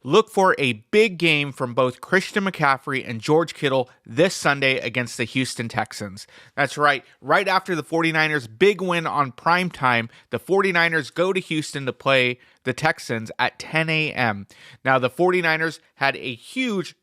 Look for a big game from both Christian McCaffrey and George Kittle this Sunday against the Houston Texans. That's right. Right after the 49ers' big win on primetime, the 49ers go to Houston to play the Texans at 10 a.m. Now, the 49ers had a huge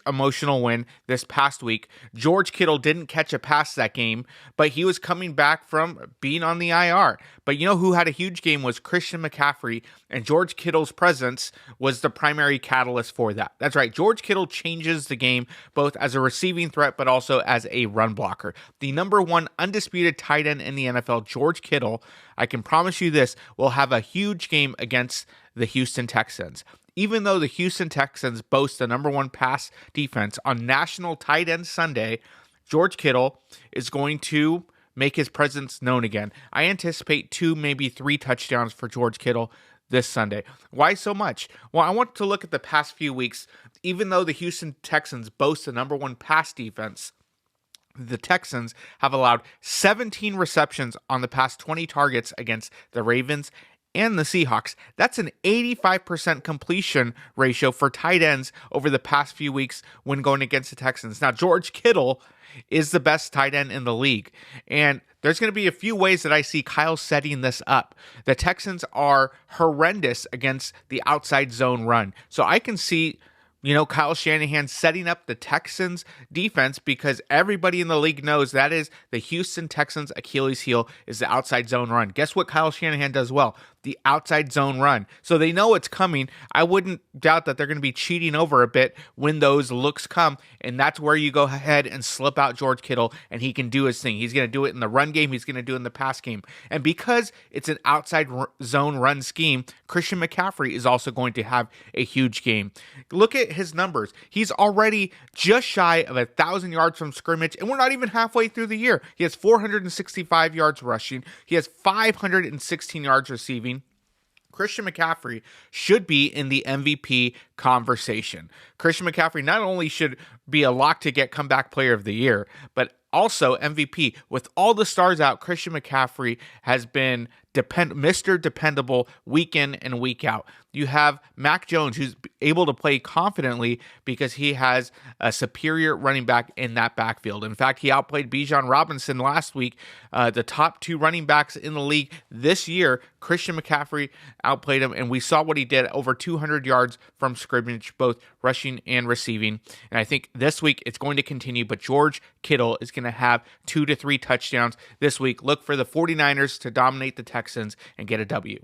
emotional win this past week. George Kittle didn't catch a pass that game, but he was coming back from being on the IR. But you know who had a huge game was Christian McCaffrey, and George Kittle's presence was the primary catalyst for that. That's right. George Kittle changes the game both as a receiving threat, but also as a run blocker. The number one undisputed tight end in the NFL, George Kittle, I can promise you this, will have a huge game against the Houston Texans. Even though the Houston Texans boast the number one pass defense on National Tight End Sunday, George Kittle is going to make his presence known again. I anticipate 2, maybe 3 touchdowns for George Kittle this Sunday. Why so much? Well, I want to look at the past few weeks. Even though the Houston Texans boast the number one pass defense, the Texans have allowed 17 receptions on the past 20 targets against the Ravens and the Seahawks. That's an 85% completion ratio for tight ends over the past few weeks when going against the Texans. Now, George Kittle is the best tight end in the league, and there's going to be a few ways that I see Kyle setting this up. The Texans are horrendous against the outside zone run, so I can see Kyle Shanahan setting up the Texans defense because everybody in the league knows that is the Houston Texans' Achilles heel is the outside zone run. Guess what Kyle Shanahan does well? The outside zone run. So they know it's coming. I wouldn't doubt that they're going to be cheating over a bit when those looks come, and that's where you go ahead and slip out George Kittle, and he can do his thing. He's going to do it in the run game. He's going to do it in the pass game. And because it's an outside zone run scheme, Christian McCaffrey is also going to have a huge game. Look at his numbers. He's already just shy of 1,000 yards from scrimmage, and we're not even halfway through the year. He has 465 yards rushing. He has 516 yards receiving. Christian McCaffrey should be in the MVP conversation. Christian McCaffrey not only should be a lock to get comeback player of the year, but also MVP. With all the stars out, Christian McCaffrey has been Mr. Dependable week in and week out. You have Mac Jones, who's able to play confidently because he has a superior running back in that backfield. In fact, he outplayed Bijan Robinson last week. The top 2 running backs in the league this year, Christian McCaffrey outplayed him, and we saw what he did, over 200 yards from scrimmage, both rushing and receiving. And I think this week it's going to continue, but George Kittle is going to have 2 to 3 touchdowns this week. Look for the 49ers to dominate the Texans and get a W.